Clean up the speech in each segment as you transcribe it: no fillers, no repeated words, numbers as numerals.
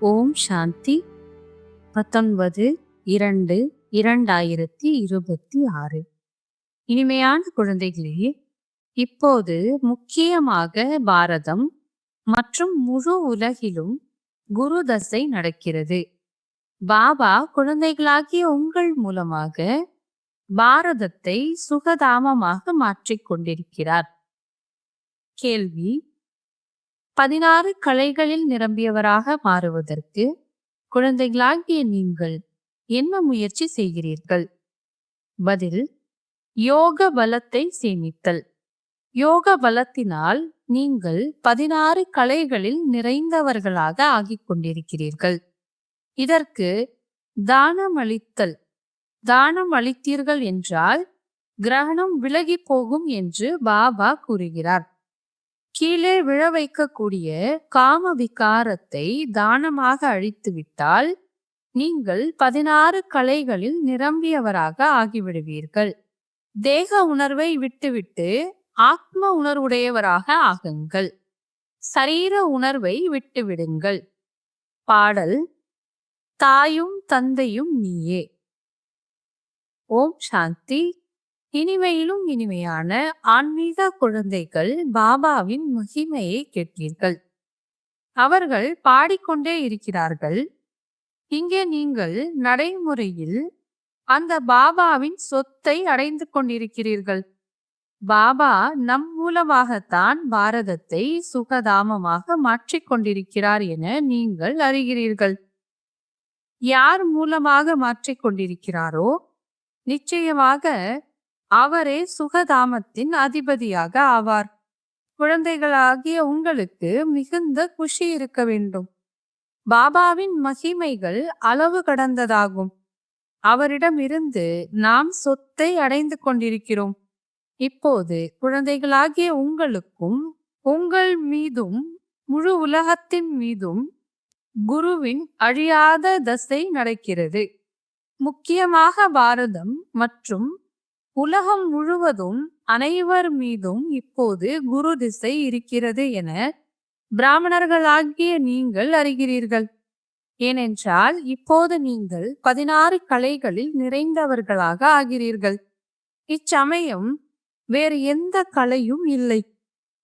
ஓம் சாந்தி. 19/2/2026. இனிமையான குழந்தைகளே, இப்போது முக்கியமாக பாரதம் மற்றும் முழு உலகிலும் குரு தசை நடக்கிறது. பாபா குழந்தைகளாகிய உங்கள் மூலமாக பாரதத்தை சுகதாமமாக மாற்றிக் கொண்டிருக்கிறார். கேள்வி: 16 கலைகளில் நிரம்பியவராக மாறுவதற்கு குழந்தைகளாகிய நீங்கள் என்ன முயற்சி செய்கிறீர்கள்? பதில்: யோக பலத்தை சேமித்தல். யோக பலத்தினால் நீங்கள் 16 கலைகளில் நிறைந்தவர்களாக ஆகிக் கொண்டிருக்கிறீர்கள். இதற்கு தானம் அளித்தல். தானம் அளித்தீர்கள் என்றால் கிரகணம் விலகி போகும் என்று பாபா கூறுகிறார். கீழே விழ வைக்கக்கூடிய காம விகாரத்தை தானமாக அழித்துவிட்டால் நீங்கள் 16 கலைகளில் நிரம்பியவராக ஆகிவிடுவீர்கள். தேக உணர்வை விட்டுவிட்டு ஆத்ம உணர்வுடையவராக ஆகுங்கள். சரீர உணர்வை விட்டுவிடுங்கள். பாடல்: தாயும் தந்தையும் நீயே. ஓம் சாந்தி. இனிமையிலும் இனிமையான ஆன்மீக குழந்தைகள், பாபாவின் மகிமையை கேட்பீர்கள். அவர்கள் பாடிக்கொண்டே இருக்கிறார்கள். இங்கே நீங்கள் நடைமுறையில் அந்த பாபாவின் சொத்தை அடைந்து கொண்டிருக்கிறீர்கள். பாபா நம் மூலமாகத்தான் பாரதத்தை சுகதாமமாக மாற்றிக் கொண்டிருக்கிறார் என நீங்கள் அறிகிறீர்கள். யார் மூலமாக மாற்றிக் கொண்டிருக்கிறாரோ நிச்சயமாக அவரே சுகதாமத்தின் அதிபதியாக ஆவார். குழந்தைகளாகிய உங்களுக்கு மிகுந்த குஷி இருக்க வேண்டும். பாபாவின் மகிமைகள் அளவு கடந்ததாகும். அவரிடமிருந்து நாம் சொத்தை அடைந்து கொண்டிருக்கிறோம். இப்போது குழந்தைகளாகிய உங்களுக்கும் உங்கள் மீதும் முழு உலகத்தின் மீதும் குருவின் அழியாத தசை நடக்கிறது. முக்கியமாக பாரதம் மற்றும் உலகம் முழுவதும் அனைவர் மீதும் இப்போது குரு திசை இருக்கிறது என பிராமணர்களாகிய நீங்கள் அறிகிறீர்கள். ஏனென்றால் இப்போது நீங்கள் 16 கலைகளில் நிறைந்தவர்களாக ஆகிறீர்கள். இச்சமயம் வேறு எந்த கலையும் இல்லை.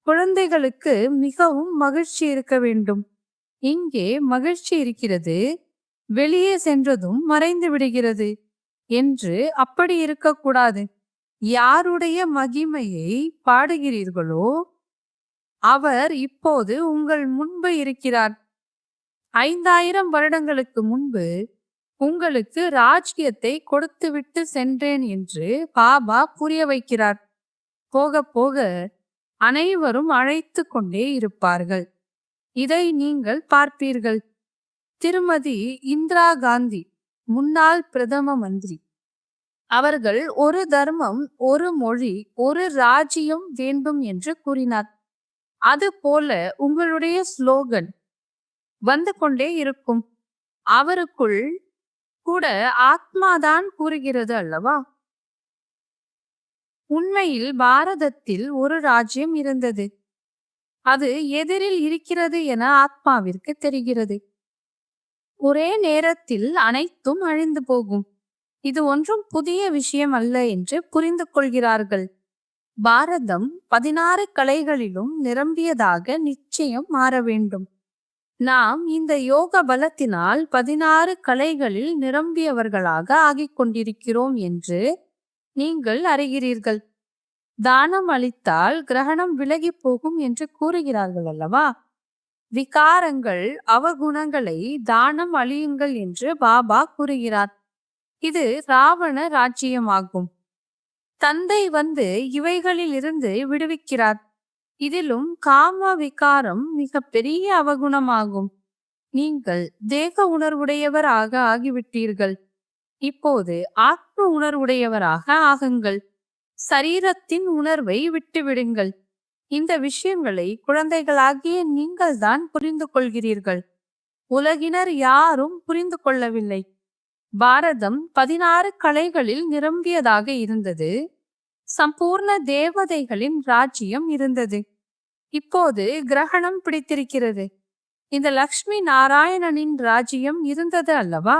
குழந்தைகளுக்கு மிகவும் மகிழ்ச்சி இருக்க வேண்டும். இங்கே மகிழ்ச்சி இருக்கிறது, வெளியே சென்றதும் மறைந்து விடுகிறது என்று அப்படி இருக்கக்கூடாது. யாருடைய மகிமையை பாடுகிறீர்களோ அவர் இப்போது உங்கள் முன்பு இருக்கிறார். 5000 வருடங்களுக்கு முன்பு உங்களுக்கு ராஜ்யத்தை கொடுத்துவிட்டு சென்றேன் என்று பாபா புரிய வைக்கிறார். போக போக அனைவரும் அழைத்து கொண்டே இருப்பார்கள். இதை நீங்கள் பார்ப்பீர்கள். திருமதி இந்திரா காந்தி, முன்னாள் பிரதம மந்திரி, அவர்கள் ஒரு தர்மம், ஒரு மொழி, ஒரு ராஜ்யம் வேண்டும் என்று கூறினார். அதுபோல உங்களுடைய ஸ்லோகன் வந்து கொண்டே இருக்கும். அவருக்குள் கூட ஆத்மாதான் கூறுகிறது அல்லவா? உண்மையில் பாரதத்தில் ஒரு ராஜ்யம் இருந்தது. அது எதிரில் இருக்கிறது என ஆத்மாவிற்கு தெரிகிறது. ஒரே நேரத்தில் அனைத்தும் அழிந்து போகும். இது ஒன்றும் புதிய விஷயம் அல்ல என்று புரிந்து கொள்கிறார்கள். பாரதம் 16 கலைகளிலும் நிரம்பியதாக நிச்சயம் மாற வேண்டும். நாம் இந்த யோக பலத்தினால் 16 கலைகளில் நிரம்பியவர்களாக ஆகிக் கொண்டிருக்கிறோம் என்று நீங்கள் அறிகிறீர்கள். தானம் அளித்தால் கிரகணம் விலகி போகும் என்று கூறுகிறார்கள் அல்லவா? விகாரங்கள், அவகுணங்களை தானம் அழியுங்கள் என்று பாபா கூறுகிறார். இது ராவண ராஜ்யமாகும். தந்தை வந்து இவைகளில் இருந்து விடுவிக்கிறார். இதிலும் காம விகாரம் மிக பெரிய அவகுணமாகும். நீங்கள் தேக உணர்வுடையவராக ஆகிவிட்டீர்கள். இப்போது ஆத்ம உணர்வுடையவராக ஆகுங்கள். சரீரத்தின் உணர்வை விட்டுவிடுங்கள். இந்த விஷயங்களை குழந்தைகளாகிய நீங்கள் தான் புரிந்து கொள்கிறீர்கள். உலகினர் யாரும் புரிந்து கொள்ளவில்லை. பாரதம் 16 கலைகளில் நிரம்பியதாக இருந்தது. சம்பூர்ண தேவதைகளின் ராஜ்யம் இருந்தது. இப்போது கிரகணம் பிடித்திருக்கிறது. இந்த லக்ஷ்மி நாராயணனின் ராஜ்யம் இருந்தது அல்லவா?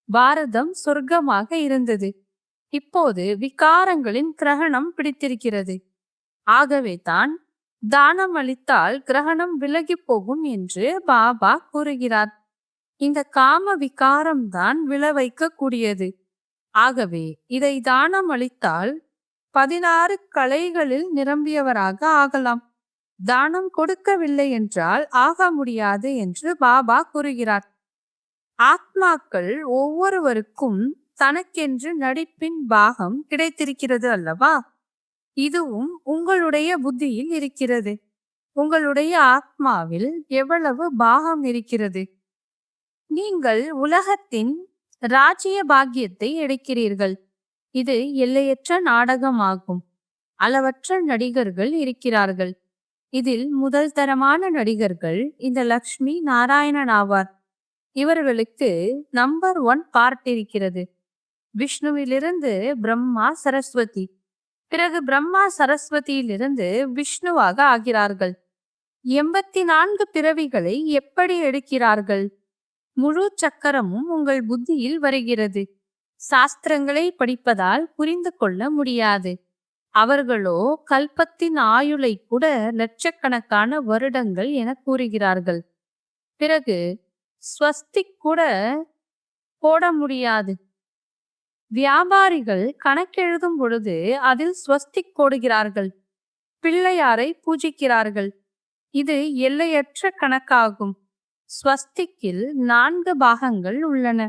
பாரதம் சொர்க்கமாக இருந்தது. இப்போது விகாரங்களின் கிரகணம் பிடித்திருக்கிறது. ஆகவே தான் தானம் அளித்தால் கிரகணம் விலகி போகும் என்று பாபா கூறுகிறார். இந்த காம விகாரம் தான் விளைவிக்க கூடியது. ஆகவே இதை தானம் அளித்தால் 16 கலைகளில் நிரம்பியவராக ஆகலாம். தானம் கொடுக்கவில்லை என்றால் ஆக முடியாது என்று பாபா கூறுகிறார். ஆத்மாக்கள் ஒவ்வொருவருக்கும் தனக்கென்று நடிப்பின் பாகம் கிடைத்திருக்கிறது அல்லவா? இதுவும் உங்களுடைய புத்தியில் இருக்கிறது. உங்களுடைய ஆத்மாவில் எவ்வளவு பாகம் இருக்கிறது? நீங்கள் உலகத்தின் ராஜ்ய பாக்கியத்தை எடுக்கிறீர்கள். இது எல்லையற்ற நாடகமாகும். அளவற்ற நடிகர்கள் இருக்கிறார்கள். இதில் முதல் தரமான நடிகர்கள் இந்த லக்ஷ்மி நாராயணன் ஆவார். இவர்களுக்கு நம்பர் 1 பார்ட் இருக்கிறது. விஷ்ணுவிலிருந்து பிரம்மா சரஸ்வதி, பிறகு பிரம்மா சரஸ்வதியிலிருந்து விஷ்ணுவாக ஆகிறார்கள். 84 பிறவிகளை எப்படி எடுக்கிறார்கள்? முழு சக்கரமும் உங்கள் புத்தியில் வருகிறது. சாஸ்திரங்களை படிப்பதால் புரிந்து கொள்ள முடியாது. அவர்களோ கல்பத்தின் ஆயுளை கூட லட்சக்கணக்கான வருடங்கள் என கூறுகிறார்கள். பிறகு ஸ்வஸ்திக் கூட போட முடியாது. வியாபாரிகள் கணக்கெழுதும் பொழுது அதில் ஸ்வஸ்திக் போடுகிறார்கள். பிள்ளையாரை பூஜிக்கிறார்கள். இது எல்லையற்ற கணக்காகும். ஸ்வஸ்திக்கில் 4 பாகங்கள் உள்ளன.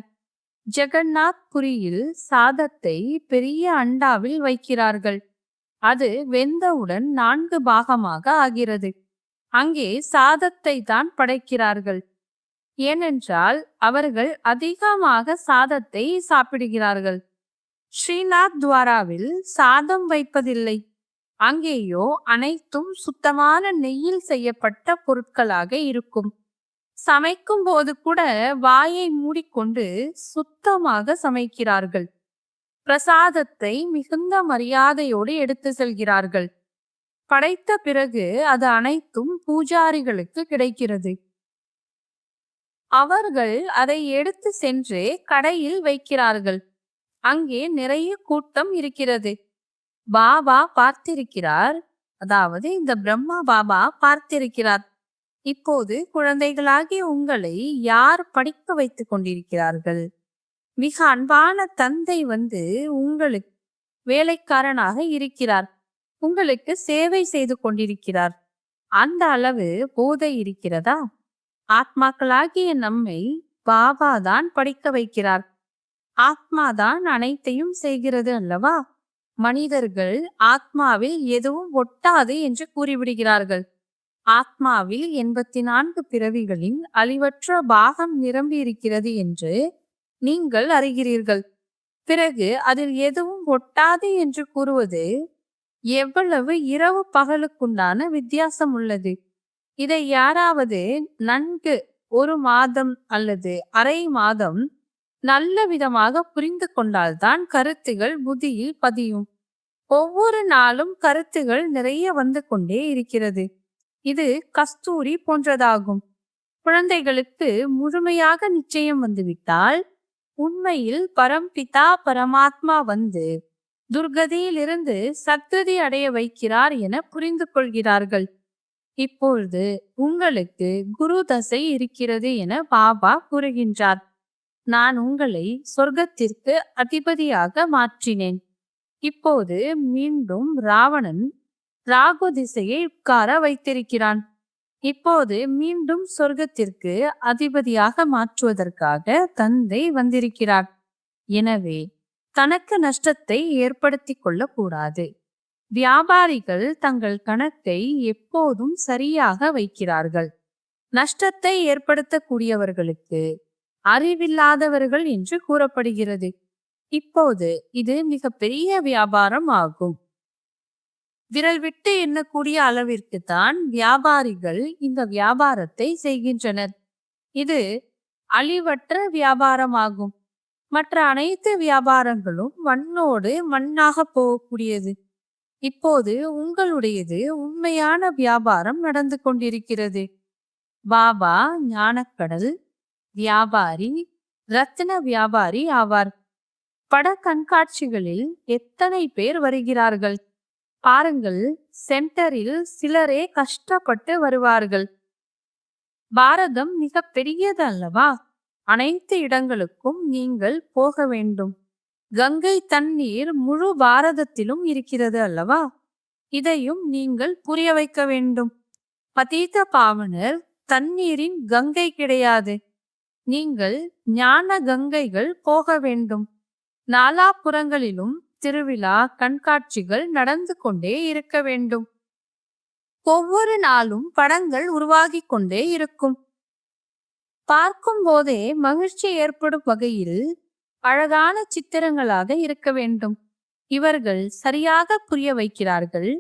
ஜெகநாத் புரியில் சாதத்தை பெரிய அண்டாவில் வைக்கிறார்கள். அது வெந்தவுடன் 4 பாகமாக ஆகிறது. அங்கே சாதத்தை தான் படைக்கிறார்கள். ஏனென்றால் அவர்கள் அதிகமாக சாதத்தை சாப்பிடுகிறார்கள். ஸ்ரீநாத் துவாராவில் சாதம் வைப்பதில்லை. அங்கேயோ அனைத்தும் சுத்தமான நெய்யில் செய்யப்பட்ட பொருட்களாக இருக்கும். சமைக்கும் போது கூட வாயை மூடிக்கொண்டு சுத்தமாக சமைக்கிறார்கள். பிரசாதத்தை மிகுந்த மரியாதையோடு எடுத்து செல்கிறார்கள். படைத்த பிறகு அது அனைத்தும் பூஜாரிகளுக்கு கிடைக்கிறது. அவர்கள் அதை எடுத்து சென்று கடையில் வைக்கிறார்கள். அங்கே நிறைய கூட்டம் இருக்கிறது. பாபா பார்த்திருக்கிறார். அதாவது இந்த பிரம்மா பாபா பார்த்திருக்கிறார். இப்போது குழந்தைகளாகிய உங்களை யார் படிக்க வைத்துக் கொண்டிருக்கிறார்கள்? மிக அன்பான தந்தை வந்து உங்களுக்கு வேலைக்காரனாக இருக்கிறார். உங்களுக்கு சேவை செய்து கொண்டிருக்கிறார். அந்த அளவு போதை இருக்கிறதா? ஆத்மாக்களாகிய நம்மை பாபா தான் படிக்க வைக்கிறார். ஆத்மாதான் அனைத்தையும் செய்கிறது அல்லவா? மனிதர்கள் ஆத்மாவில் எதுவும் ஒட்டாது என்று கூறிவிடுகிறார்கள். ஆத்மாவில் 84 பிறவிகளின் அழிவற்ற பாகம் நிரம்பி இருக்கிறது என்று நீங்கள் அறிகிறீர்கள். பிறகு அதில் எதுவும் ஒட்டாது என்று கூறுவது எவ்வளவு இரவு பகலுக்குண்டான வித்தியாசம் உள்ளது. இதை யாராவது நன்கு 1 மாதம் அல்லது அரை மாதம் நல்ல விதமாக புரிந்து கொண்டால்தான் கருத்துகள் புத்தியில் பதியும். ஒவ்வொரு நாளும் கருத்துகள் நிறைய வந்து கொண்டே இருக்கிறது. இது கஸ்தூரி போன்றதாகும். குழந்தைகளுக்கு முழுமையாக நிச்சயம் வந்துவிட்டால் உண்மையில் பரம்பிதா பரமாத்மா வந்து துர்கதியிலிருந்து சத்கதி அடைய வைக்கிறார் என புரிந்து கொள்கிறார்கள். இப்பொழுது உங்களுக்கு குரு தசை இருக்கிறது என பாபா கூறுகின்றார். நான் உங்களை சொர்க்கத்திற்கு அதிபதியாக மாற்றினேன். இப்போது மீண்டும் ராவணன் ராகு திசையை உட்கார வைத்திருக்கிறான். இப்போது மீண்டும் சொர்க்கத்திற்கு அதிபதியாக மாற்றுவதற்காக தந்தை வந்திருக்கிறார். எனவே தனக்கு நஷ்டத்தை ஏற்படுத்தி கொள்ளக்கூடாது. வியாபாரிகள் தங்கள் கணக்கை எப்போதும் சரியாக வைக்கிறார்கள். நஷ்டத்தை ஏற்படுத்தக்கூடியவர்களுக்கு அறிவில்லாதவர்கள் என்று கூறப்படுகிறது. இப்போது இது மிக பெரிய வியாபாரம் ஆகும். விரல் விட்டு எண்ணக்கூடிய அளவிற்கு தான் வியாபாரிகள் இந்த வியாபாரத்தை செய்கின்றனர். இது அழிவற்ற வியாபாரமாகும். மற்ற அனைத்து வியாபாரங்களும் மண்ணோடு மண்ணாக போகக்கூடியது. இப்போது உங்களுடையது உண்மையான வியாபாரம் நடந்து கொண்டிருக்கிறது. பாபா ஞானக்கடல் வியாபாரி, ரத்தின வியாபாரி ஆவார். பட கண்காட்சிகளில் எத்தனை பேர் வருகிறார்கள் பாருங்கள். சென்டரில் சிலரே கஷ்டப்பட்டு வருவார்கள். பாரதம் மிக பெரியது அல்லவா? அனைத்து இடங்களுக்கும் நீங்கள் போக வேண்டும். கங்கை தண்ணீர் முழு பாரதத்திலும் இருக்கிறது அல்லவா? இதையும் நீங்கள் புரிய வைக்க வேண்டும். பதீத பாவனர் தண்ணீரின் கங்கை கிடையாது. நீங்கள் ஞான கங்கைகள் போக வேண்டும். நாலாபுறங்களிலும் திருவிழா கண்காட்சிகள் நடந்து கொண்டே இருக்க வேண்டும். ஒவ்வொரு நாளும் படங்கள் உருவாகிக் கொண்டே இருக்கும். பார்க்கும் போதே மகிழ்ச்சி ஏற்படும் வகையில் அழகான சித்திரங்களாக இருக்க வேண்டும். இவர்கள் சரியாக புரிய வைக்கிறார்கள்.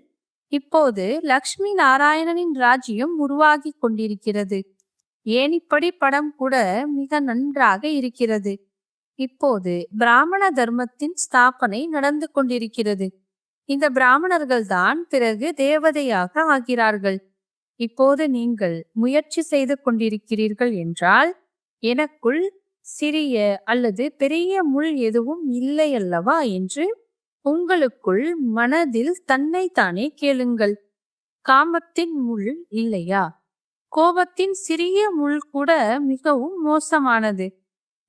இப்போது லக்ஷ்மி நாராயணனின் ராஜ்யம் உருவாகி கொண்டிருக்கிறது. ஏனிப்படி படம் கூட மிக நன்றாக இருக்கிறது. இப்போது பிராமண தர்மத்தின் ஸ்தாபனை நடந்து கொண்டிருக்கிறது. இந்த பிராமணர்கள் தான் பிறகு தேவதையாக ஆகிறார்கள். இப்போது நீங்கள் முயற்சி செய்து கொண்டிருக்கிறீர்கள் என்றால் எனக்குள் சிறிய அல்லது பெரிய முள் எதுவும் இல்லை அல்லவா என்று உங்களுக்குள் மனதில் தன்னைத்தானே கேளுங்கள். காமத்தின் முள் இல்லையா? கோபத்தின் சிறிய முள் கூட மிகவும் மோசமானது.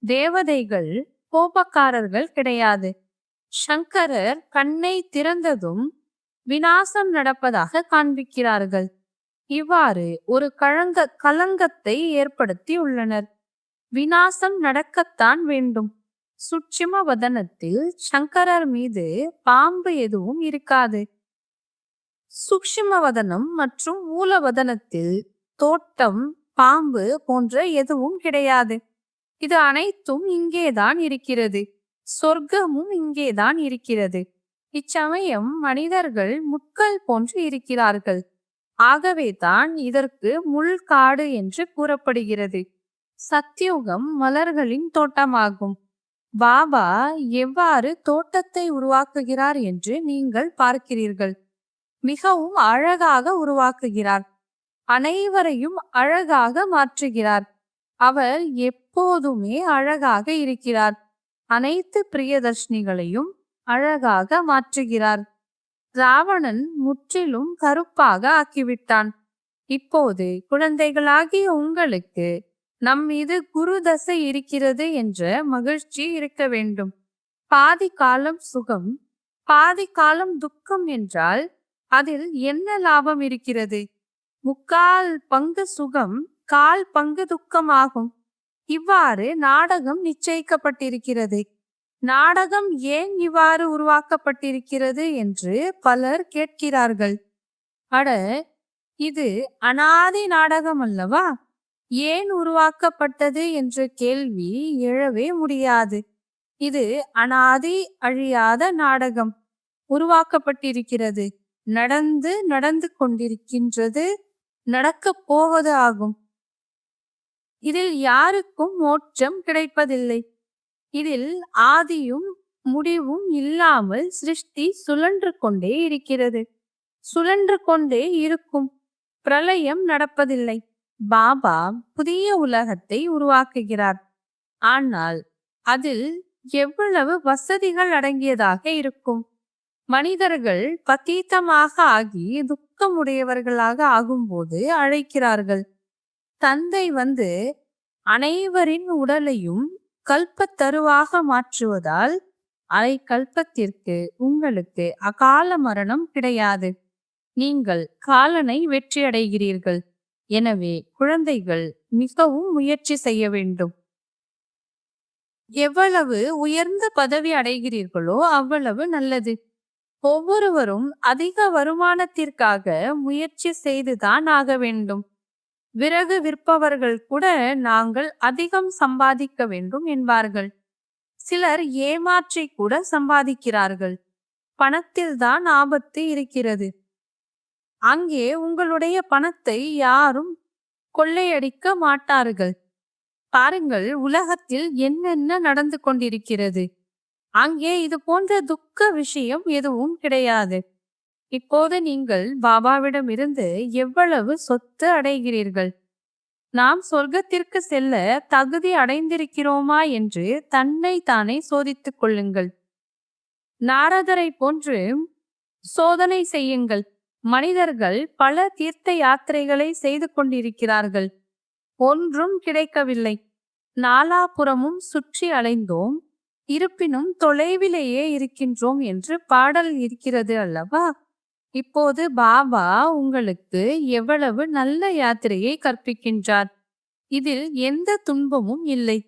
தேவதைகள் கோபக்காரர்கள் கிடையாது. சங்கரர் கண்ணை திறந்ததும் விநாசம் நடப்பதாக காண்பிக்கிறார்கள். இவ்வாறு ஒரு கலங்கத்தை ஏற்படுத்தி உள்ளனர். விநாசம் நடக்கத்தான் வேண்டும். சுட்சும வதனத்தில் சங்கரர் மீது பாம்பு எதுவும் இருக்காது. சூக்ஷ்மவதனம் மற்றும் மூலவதனத்தில் தோட்டம், பாம்பு போன்ற எதுவும் கிடையாது. இது அனைத்தும் இங்கேதான் இருக்கிறது. சொர்க்கமும் இங்கேதான் இருக்கிறது. இச்சமயம் மனிதர்கள் முட்கள் போன்று இருக்கிறார்கள். ஆகவே தான் இதற்கு முள்காடு என்று கூறப்படுகிறது. சத்யுகம் மலர்களின் தோட்டமாகும். பாபா எவ்வாறு தோட்டத்தை உருவாக்குகிறார் என்று நீங்கள் பார்க்கிறீர்கள். மிகவும் அழகாக உருவாக்குகிறார். அனைவரையும் அழகாக மாற்றுகிறார். அவர் எப்போதுமே அழகாக இருக்கிறார். அனைத்து பிரியதர்ஷினிகளையும் அழகாக மாற்றுகிறார். ராவணன் முற்றிலும் கருப்பாக ஆக்கிவிட்டான். இப்போது குழந்தைகளாகிய உங்களுக்கு நம் மீது குரு தசை இருக்கிறது என்ற மகிழ்ச்சி இருக்க வேண்டும். பாதி காலம் சுகம், பாதி காலம் துக்கம் என்றால் அதில் என்ன லாபம் இருக்கிறது? 3/4 பங்கு சுகம், 1/4 பங்கு துக்கமாகும். இவ்வாறு நாடகம் நிச்சயிக்கப்பட்டிருக்கிறது. நாடகம் ஏன் இவ்வாறு உருவாக்கப்பட்டிருக்கிறது என்று பலர் கேட்கிறார்கள். அட, இது அனாதி நாடகம் அல்லவா? ஏன் உருவாக்கப்பட்டது என்ற கேள்வி எழவே முடியாது. இது அனாதி அழியாத நாடகம். உருவாக்கப்பட்டிருக்கிறது. நடந்து கொண்டிருக்கின்றது. நடக்கப் போவது ஆகும். இதில் யாருக்கும் மோட்சம் கிடைப்பதில்லை. இதில் ஆதியும் முடிவும் இல்லாமல் சிருஷ்டி சுழன்று கொண்டே இருக்கிறது. சுழன்று கொண்டே இருக்கும். பிரளயம் நடப்பதில்லை. பாபா புதிய உலகத்தை உருவாக்குகிறார். ஆனால் அதில் எவ்வளவு வசதிகள் அடங்கியதாக இருக்கும். மனிதர்கள் பதீத்தமாக ஆகி துக்கமுடையவர்களாக ஆகும்போது அழைக்கிறார்கள். தந்தை வந்து அனைவரின் உடலையும் கல்பத்தருவாக மாற்றுவதால் அரை கல்பத்திற்கு உங்களுக்கு அகால மரணம் கிடையாது. நீங்கள் காலனை வெற்றி அடைகிறீர்கள். எனவே குழந்தைகள் மிகவும் முயற்சி செய்ய வேண்டும். எவ்வளவு உயர்ந்த பதவி அடைகிறீர்களோ அவ்வளவு நல்லது. ஒவ்வொருவரும் அதிக வருமானத்திற்காக முயற்சி செய்துதான் ஆக வேண்டும். விறகு விற்பவர்கள் கூட நாங்கள் அதிகம் சம்பாதிக்க வேண்டும் என்பார்கள். சிலர் ஏமாற்றி கூட சம்பாதிக்கிறார்கள். பணத்தில்தான் ஆபத்து இருக்கிறது. அங்கே உங்களுடைய பணத்தை யாரும் கொள்ளையடிக்க மாட்டார்கள். பாருங்கள், உலகத்தில் என்னென்ன நடந்து கொண்டிருக்கிறது. அங்கே இது போன்ற துக்க விஷயம் எதுவும் கிடையாது. இப்போது நீங்கள் பாபாவிடம் இருந்து எவ்வளவு சொத்து அடைகிறீர்கள்? நாம் சொர்க்கத்திற்கு செல்ல தகுதி அடைந்திருக்கிறோமா என்று தன்னை தானே சோதித்துக் கொள்ளுங்கள். நாரதரை போன்று சோதனை செய்யுங்கள். மனிதர்கள் பல தீர்த்த யாத்திரைகளை செய்து கொண்டிருக்கிறார்கள். ஒன்றும் கிடைக்கவில்லை. நாலாபுறமும் சுற்றி அலைந்தோம். இருப்பினும் தொலைவிலேயே இருக்கின்றோம் என்று பாடல் இருக்கிறது அல்லவா? இப்போது பாபா உங்களுக்கு எவ்வளவு நல்ல யாத்திரையை கற்பிக்கின்றார். இதில் எந்த துன்பமும் இல்லை.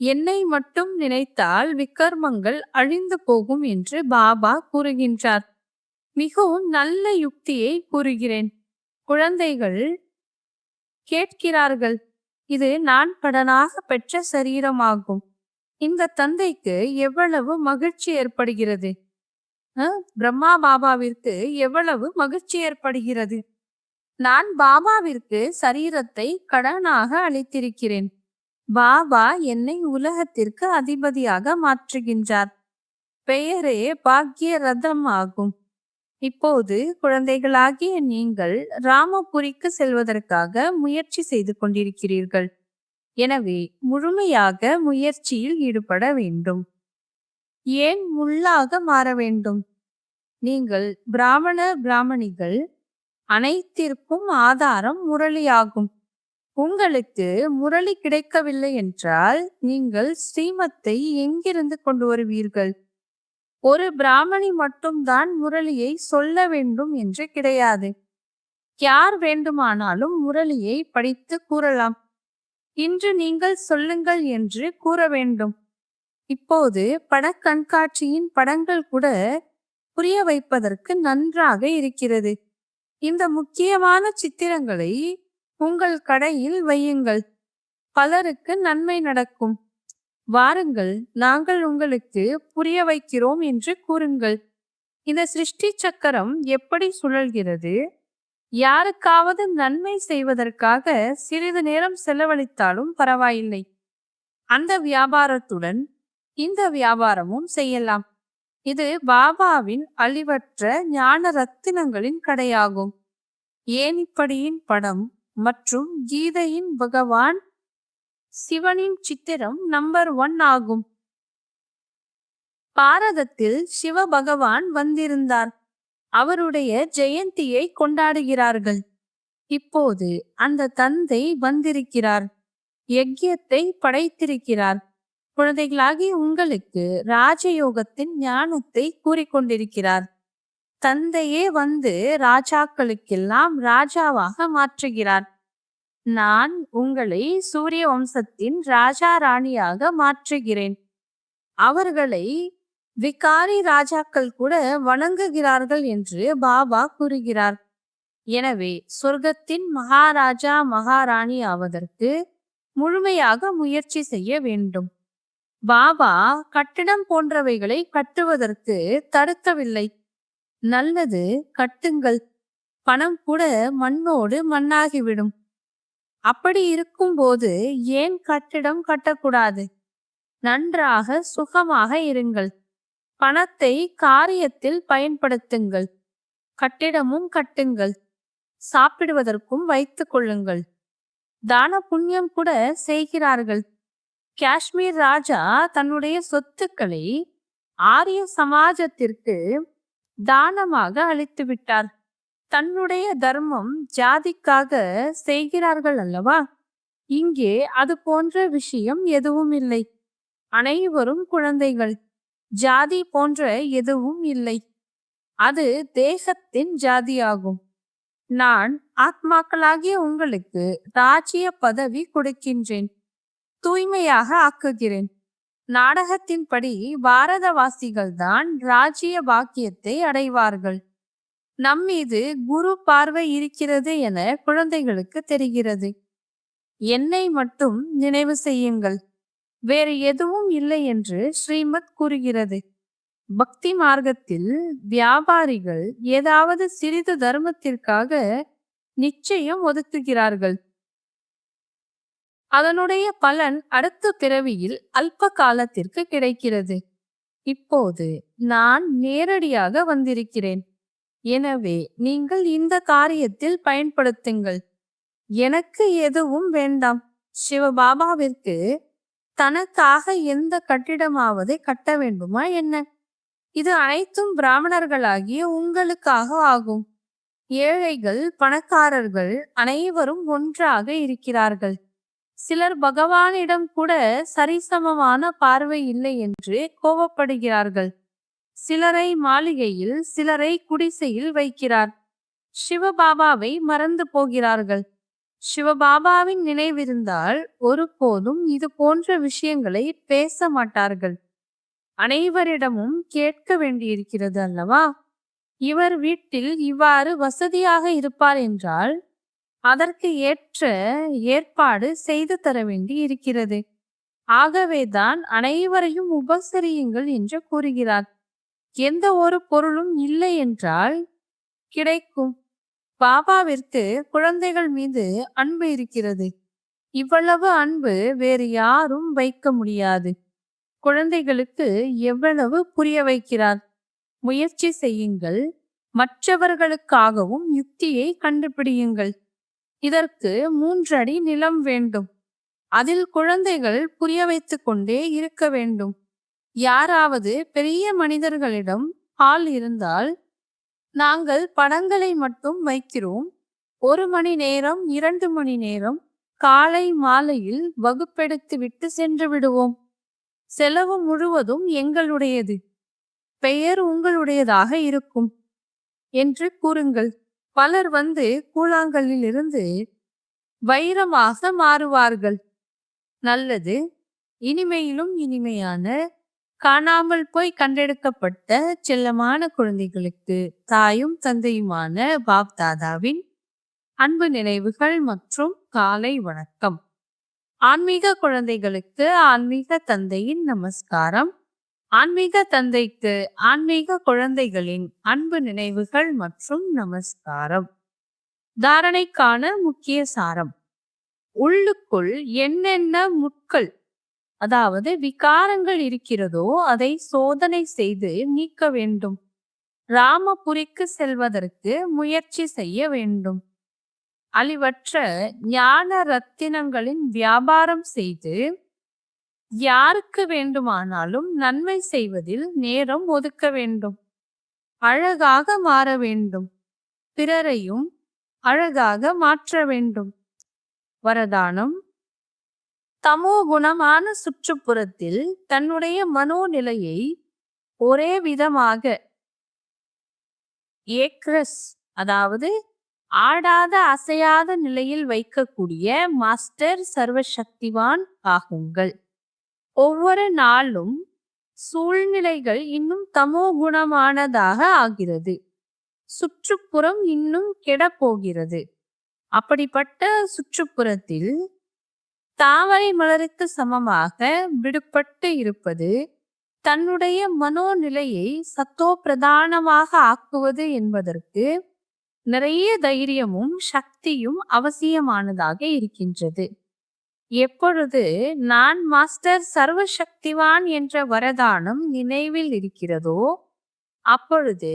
என்னை மட்டும் நினைத்தால் விக்கர்மங்கள் அழிந்து போகும் என்று பாபா கூறுகின்றார். மிகவும் நல்ல யுக்தியை கூறுகிறேன். குழந்தைகள் கேட்கிறார்கள், இது நான் கடனாக பெற்ற சரீரமாகும். இந்த தந்தைக்கு எவ்வளவு மகிழ்ச்சி ஏற்படுகிறது. பிரம்மா பாபாவிற்கு எவ்வளவு மகிழ்ச்சி ஏற்படுகிறது. நான் பாபாவிற்கு சரீரத்தை கடனாக அளித்திருக்கிறேன். பாபா என்னை உலகத்திற்கு அதிபதியாக மாற்றுகின்றார். பெயரே பாக்கிய ரதம் ஆகும். இப்போது குழந்தைகளாகிய நீங்கள் ராமபுரிக்கு செல்வதற்காக முயற்சி செய்து கொண்டிருக்கிறீர்கள். எனவே முழுமையாக முயற்சியில் ஈடுபட வேண்டும். ஏன் முள்ளாக மாற வேண்டும்? நீங்கள் பிராமணிகள் அனைத்திற்கும் ஆதாரம் முரளியாகும். உங்களுக்கு முரளி கிடைக்கவில்லை என்றால் நீங்கள் ஸ்ரீமத்தை எங்கிருந்து கொண்டு வருவீர்கள்? ஒரு பிராமணி மட்டும்தான் முரளியை சொல்ல வேண்டும் என்று கிடையாது. யார் வேண்டுமானாலும் முரளியை படித்து கூறலாம். இன்று நீங்கள் சொல்லுங்கள் என்று கூற வேண்டும். இப்போது படக்கண்காட்சியின் படங்கள் கூட புரிய வைப்பதற்கு நன்றாக இருக்கிறது. இந்த முக்கியமான சித்திரங்களை உங்கள் கடையில் வையுங்கள். பலருக்கு நன்மை நடக்கும். வாருங்கள், நாங்கள் உங்களுக்கு புரிய வைக்கிறோம் என்று கூறுங்கள். இந்த சிருஷ்டி சக்கரம் எப்படி சுழல்கிறது? யாருக்காவது நன்மை செய்வதற்காக சிறிது நேரம் செலவழித்தாலும் பரவாயில்லை. அந்த வியாபாரத்துடன் இந்த வியாபாரமும் செய்யலாம். இது பாபாவின் அழிவற்ற ஞான ரத்தினங்களின் கடையாகும். ஏணிப்படியின் படம் மற்றும் கீதையின் பகவான் சிவனின் சித்திரம் நம்பர் 1 ஆகும். பாரதத்தில் சிவ பகவான் வந்திருந்தார். அவருடைய ஜெயந்தியை கொண்டாடுகிறார்கள். இப்போது அந்த தந்தை வந்திருக்கிறார். யஜ்யத்தை படைத்திருக்கிறார். குழந்தைகளாகி உங்களுக்கு ராஜயோகத்தின் ஞானத்தை கூறிக்கொண்டிருக்கிறார். தந்தையே வந்து ராஜாக்களுக்கெல்லாம் ராஜாவாக மாற்றுகிறார். நான் உங்களை சூரிய வம்சத்தின் ராஜா ராணியாக மாற்றுகிறேன். அவர்களை விகாரி ராஜாக்கள் கூட வணங்குகிறார்கள் என்று பாபா கூறுகிறார். எனவே சொர்க்கத்தின் மகாராஜா மகாராணி ஆவதற்கு முழுமையாக முயற்சி செய்ய வேண்டும். பாபா கட்டிடம் போன்றவைகளை கட்டுவதற்கு தடுக்கவில்லை. நல்லது, கட்டுங்கள். பணம் கூட மண்ணோடு மண்ணாகிவிடும். அப்படி இருக்கும்போது ஏன் கட்டிடம் கட்டக்கூடாது? நன்றாக சுகமாக இருங்கள். பணத்தை காரியத்தில் பயன்படுத்துங்கள். கட்டிடமும் கட்டுங்கள். சாப்பிடுவதற்கும் வைத்துக் கொள்ளுங்கள். தான புண்ணியம் கூட செய்கிறார்கள். காஷ்மீர் ராஜா தன்னுடைய சொத்துக்களை ஆரிய சமாஜத்திற்கு தானமாக அளித்து விட்டார். தன்னுடைய தர்மம் ஜாதிக்காக செய்கிறார்கள் அல்லவா? இங்கே அது போன்ற விஷயம் எதுவும் இல்லை. அனைவரும் குழந்தைகள். ஜாதி போன்ற எதுவும் இல்லை. அது தேசத்தின் ஜாதியாகும். நான் ஆத்மாக்களாகிய உங்களுக்கு ராஜ்ய பதவி கொடுக்கின்றேன். தூய்மையாக ஆக்குகிறேன். நாடகத்தின்படி பாரதவாசிகள் தான் ராஜ்ய பாக்கியத்தை அடைவார்கள். நம்மீது குரு பார்வை இருக்கிறது என குழந்தைகளுக்கு தெரிகிறது. என்னை மட்டும் நினைவு செய்யுங்கள். வேறு எதுவும் இல்லை என்று ஸ்ரீமத் கூறுகிறது. பக்தி மார்க்கத்தில் வியாபாரிகள் ஏதாவது சிறிது தர்மத்திற்காக நிச்சயம் ஒதுக்குகிறார்கள். அதனுடைய பலன் அடுத்த பிறவியில் அல்ப காலத்திற்கு கிடைக்கிறது. இப்போது நான் நேரடியாக வந்திருக்கிறேன். எனவே நீங்கள் இந்த காரியத்தில் பயன்படுத்துங்கள். எனக்கு எதுவும் வேண்டாம். சிவபாபாவிற்கு தனக்காக எந்த கட்டிடமாவது கட்ட வேண்டுமா என்ன? இது அனைத்தும் பிராமணர்களாகிய உங்களுக்காக ஆகும். ஏழைகள் பணக்காரர்கள் அனைவரும் ஒன்றாக இருக்கிறார்கள். சிலர் பகவானிடம் கூட சரிசமமான பார்வை இல்லை என்று கோபப்படுகிறார்கள். சிலரை மாளிகையில் சிலரை குடிசையில் வைக்கிறார். சிவபாபாவை மறந்து போகிறார்கள். சிவபாபாவின் நினைவிருந்தால் ஒருபோதும் இது போன்ற விஷயங்களை பேச மாட்டார்கள். அனைவரிடமும் கேட்க வேண்டியிருக்கிறது அல்லவா? இவர் வீட்டில் இவ்வாறு வசதியாக இருப்பார் என்றால் அதற்கு ஏற்ற ஏற்பாடு செய்து தர வேண்டி இருக்கிறது. ஆகவேதான் அனைவரையும் உபசரியுங்கள் என்று கூறுகிறார். எந்த ஒரு பொருளும் இல்லை என்றால் கிடைக்கும். பாபாவிற்கு குழந்தைகள் மீது அன்பு இருக்கிறது. இவ்வளவு அன்பு வேறு யாரும் வைக்க முடியாது. குழந்தைகளுக்கு எவ்வளவு புரிய வைக்கிறார். முயற்சி செய்யுங்கள். மற்றவர்களுக்காகவும் யுக்தியை கண்டுபிடியுங்கள். இதற்கு 3 அடி நிலம் வேண்டும். அதில் குழந்தைகள் புரிய வைத்துக் கொண்டே இருக்க வேண்டும். யாராவது பெரிய மனிதர்களிடம் ஹால் இருந்தால் நாங்கள் படங்களை மட்டும் வைக்கிறோம். 1 மணி நேரம் 2 மணி நேரம் காலை மாலையில் வகுப்பெடுத்து விட்டு சென்று விடுவோம். செலவு முழுவதும் எங்களுடையது. பெயர் உங்களுடையதாக இருக்கும் என்று கூறுங்கள். பலர் வந்து கூழாங்கல்லில் இருந்து வைரமாக மாறுவார்கள். நல்லது. இனிமையிலும் இனிமையான காணாமல் போய் கண்டெடுக்கப்பட்ட செல்லமான குழந்தைகளுக்கு தாயும் தந்தையுமான பாப் தாதாவின் அன்பு நினைவுகள் மற்றும் காலை வணக்கம். ஆன்மீக குழந்தைகளுக்கு ஆன்மீக தந்தையின் நமஸ்காரம். ஆன்மீக தந்தைக்கு ஆன்மீக குழந்தைகளின் அன்பு நினைவுகள் மற்றும் நமஸ்காரம். தாரணைக்கான முக்கிய சாரம். உள்ளுக்குள் என்னென்ன முட்கள் அதாவது விகாரங்கள் இருக்கிறதோ அதை சோதனை செய்து நீக்க வேண்டும். ராமபுரிக்கு செல்வதற்கு முயற்சி செய்ய வேண்டும். அழிவற்ற ஞான ரத்தினங்களின் வியாபாரம் செய்து யாருக்கு வேண்டுமானாலும் நன்மை செய்வதில் நேரம் ஒதுக்க வேண்டும். அழகாக மாற வேண்டும். பிறரையும் அழகாக மாற்ற வேண்டும். வரதானம். தமோ குணமான சுற்றுப்புறத்தில் தன்னுடைய மனோநிலையை ஒரே விதமாக ஏக்ரஸ் அதாவது ஆடாத அசையாத நிலையில் வைக்கக்கூடிய மாஸ்டர் சர்வசக்திவான் ஆகுங்கள். ஒவ்வொரு நாளும் சூழ்நிலைகள் இன்னும் தமோ குணமானதாக ஆகிறது. சுற்றுப்புறம் இன்னும் கெடப்போகிறது. அப்படிப்பட்ட சுற்றுப்புறத்தில் தாமரை மலருக்கு சமமாக விடுபட்டு இருப்பது தன்னுடைய மனோநிலையை சத்தோ பிரதானமாக ஆக்குவது என்பதற்கு நிறைய தைரியமும் சக்தியும் அவசியமானதாக இருக்கின்றது. எப்பொழுது நான் மாஸ்டர் சர்வசக்திவான் என்ற வரதானம் நினைவில் இருக்கிறதோ அப்பொழுது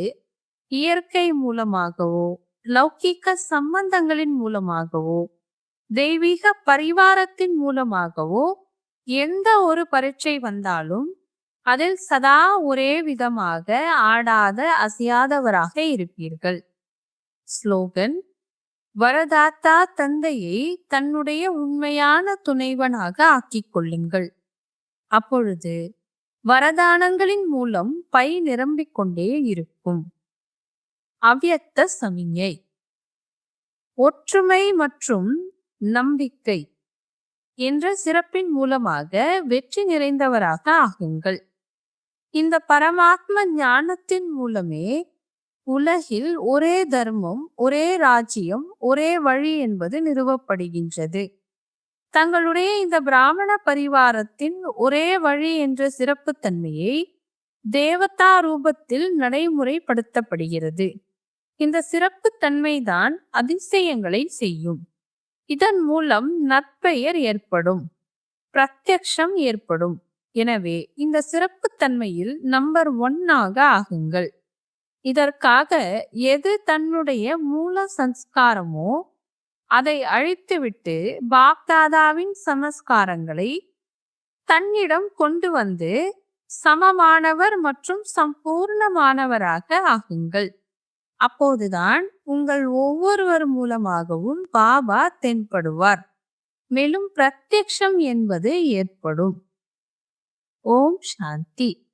இயற்கை மூலமாகவோ லௌகிக்க சம்பந்தங்களின் மூலமாகவோ தெய்வீக பரிவாரத்தின் மூலமாகவோ எந்த ஒரு பரீட்சை வந்தாலும் அதில் சதா ஒரே விதமாக ஆடாத அசையாதவராக இருப்பீர்கள். ஸ்லோகன். வரதாத்தா தந்தையை தன்னுடைய உண்மையான துணைவனாக ஆக்கிக் கொள்ளுங்கள். அப்பொழுது வரதானங்களின் மூலம் பை நிரம்பிக் கொண்டே இருக்கும். அவ்யக்த சமிஞை. ஒற்றுமை மற்றும் நம்பிக்கை என்ற சிறப்பின் மூலமாக வெற்றி நிறைந்தவராக ஆகுங்கள். இந்த பரமாத்ம ஞானத்தின் மூலமே உலகில் ஒரே தர்மம், ஒரே ராஜ்யம், ஒரே வழி என்பது நிறுவப்படுகின்றது. தங்களுடைய இந்த பிராமண பரிவாரத்தின் ஒரே வழி என்ற சிறப்பு தன்மையை தேவதா ரூபத்தில் நடைமுறைப்படுத்தப்படுகிறது. இந்த சிறப்பு தன்மைதான் அதிசயங்களை செய்யும். இதன் மூலம் நற்பெயர் ஏற்படும், பிரத்யக்ஷம் ஏற்படும். எனவே இந்த சிறப்பு தன்மையில் நம்பர் 1 ஆகுங்கள். இதற்காக எது தன்னுடைய மூல சம்ஸ்காரமோ அதை அழித்துவிட்டு பாப்தாதாவின் சமஸ்காரங்களை தன்னிடம் கொண்டு வந்து சமமானவர் மற்றும் சம்பூர்ணமானவராக ஆகுங்கள். அப்போதுதான் உங்கள் ஒவ்வொருவர் மூலமாகவும் பாபா தென்படுவார். மேலும் பிரத்யக்ஷம் என்பது ஏற்படும். ஓம் சாந்தி.